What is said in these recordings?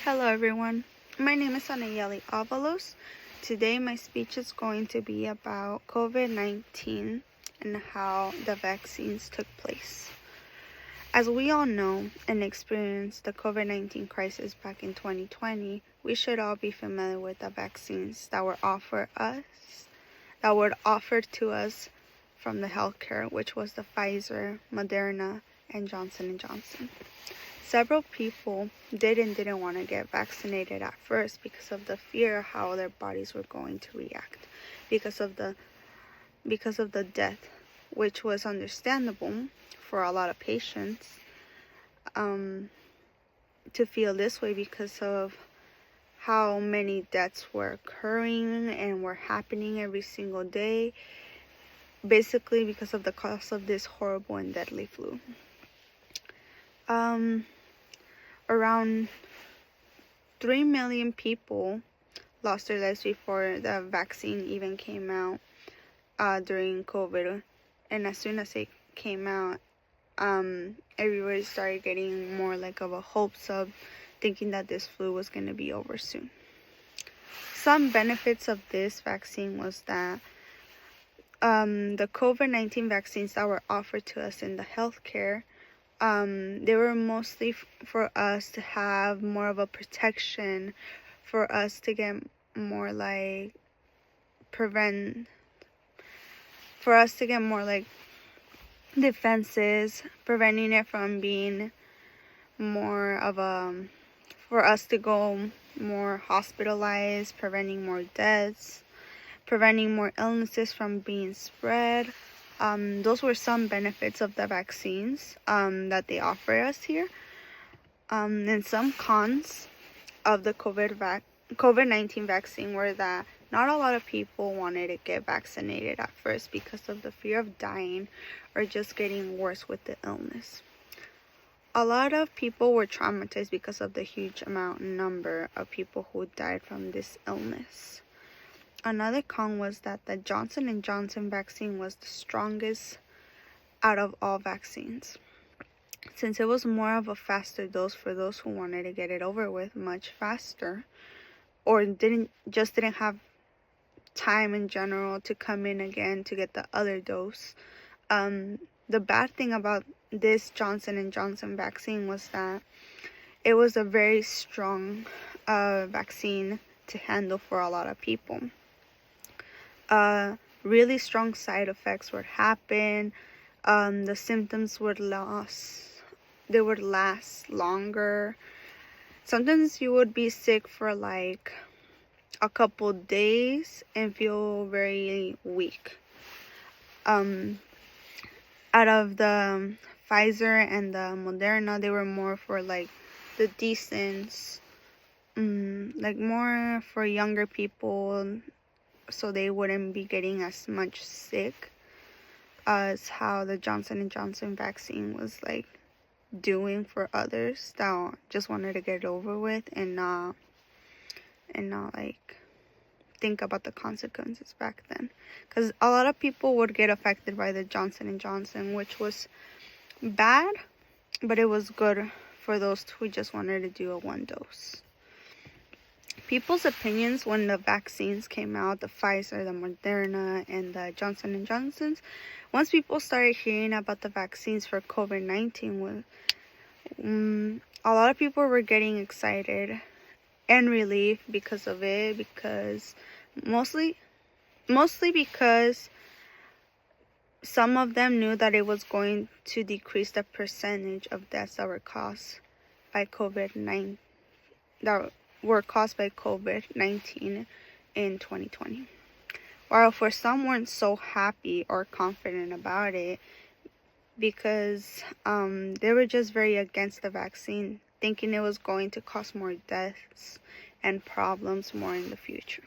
Hello everyone, my name is Anayeli Avalos. Today my speech is going to be about COVID-19 and how the vaccines took place. As we all know and experienced the COVID-19 crisis back in 2020, we should all be familiar with the vaccines that were offered to us from the healthcare, which was the Pfizer, Moderna, and Johnson & Johnson. Several people didn't want to get vaccinated at first because of the fear of how their bodies were going to react because of the death, which was understandable for a lot of patients to feel this way because of how many deaths were occurring and were happening every single day, basically because of the cause of this horrible and deadly flu. Around 3 million people lost their lives before the vaccine even came out during COVID. And as soon as it came out, everybody started getting more like of a hopes of thinking that this flu was going to be over soon. Some benefits of this vaccine was that the COVID-19 vaccines that were offered to us in the healthcare, they were mostly for us to have more of a protection, for us to get more like defenses, preventing it from being more of for us to go more hospitalized, preventing more deaths, preventing more illnesses from being spread. Those were some benefits of the vaccines that they offer us here. And some cons of the COVID-19 vaccine were that not a lot of people wanted to get vaccinated at first because of the fear of dying or just getting worse with the illness. A lot of people were traumatized because of the huge number of people who died from this illness. Another con was that the Johnson & Johnson vaccine was the strongest out of all vaccines, since it was more of a faster dose for those who wanted to get it over with much faster, or didn't have time in general to come in again to get the other dose. The bad thing about this Johnson & Johnson vaccine was that it was a very strong vaccine to handle for a lot of people. Really strong side effects would happen. The symptoms would last longer. Sometimes you would be sick for like a couple days and feel very weak. Out of the Pfizer and the Moderna, they were more for like the decent, like more for younger people, so they wouldn't be getting as much sick as how the Johnson & Johnson vaccine was like doing for others that just wanted to get it over with and not like think about the consequences back then, because a lot of people would get affected by the Johnson & Johnson, which was bad, but it was good for those who just wanted to do a one dose. People's opinions when the vaccines came out, the Pfizer, the Moderna, and the Johnson & Johnson's, once people started hearing about the vaccines for COVID-19, a lot of people were getting excited and relieved because of it, because mostly because some of them knew that it was going to decrease the percentage of deaths that were caused by COVID-19 in 2020. While for some weren't so happy or confident about it because they were just very against the vaccine, thinking it was going to cause more deaths and problems more in the future.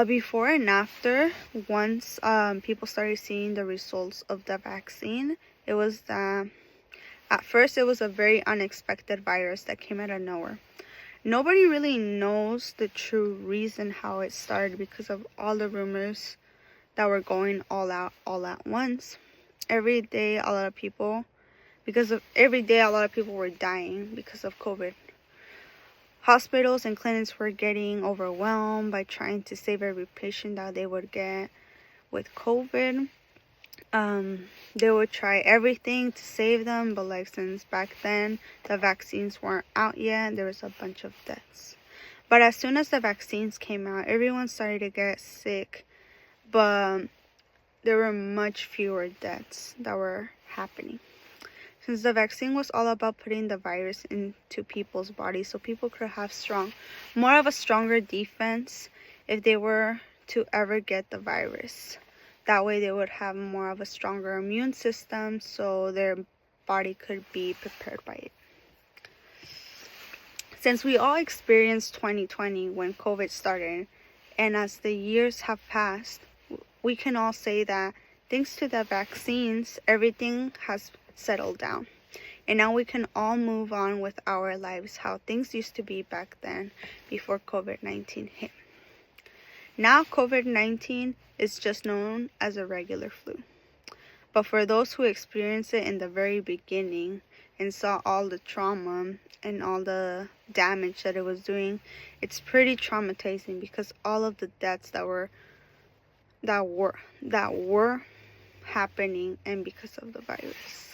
Before and after, once people started seeing the results of the vaccine, it was that at first it was a very unexpected virus that came out of nowhere. Nobody really knows the true reason how it started because of all the rumors that were going all out all at once. Every day a lot of people because of every day a lot of people were dying because of COVID. Hospitals and clinics were getting overwhelmed by trying to save every patient that they would get with COVID. They would try everything to save them, but like since back then the vaccines weren't out yet, there was a bunch of deaths. But as soon as the vaccines came out, everyone started to get sick, but there were much fewer deaths that were happening. Since the vaccine was all about putting the virus into people's bodies so people could have more of a stronger defense if they were to ever get the virus. That way they would have more of a stronger immune system so their body could be prepared by it. Since we all experienced 2020 when COVID started, and as the years have passed, we can all say that thanks to the vaccines, everything has settled down. And now we can all move on with our lives how things used to be back then before COVID-19 hit. Now COVID-19 is just known as a regular flu. But for those who experienced it in the very beginning and saw all the trauma and all the damage that it was doing, it's pretty traumatizing because all of the deaths that were happening and because of the virus.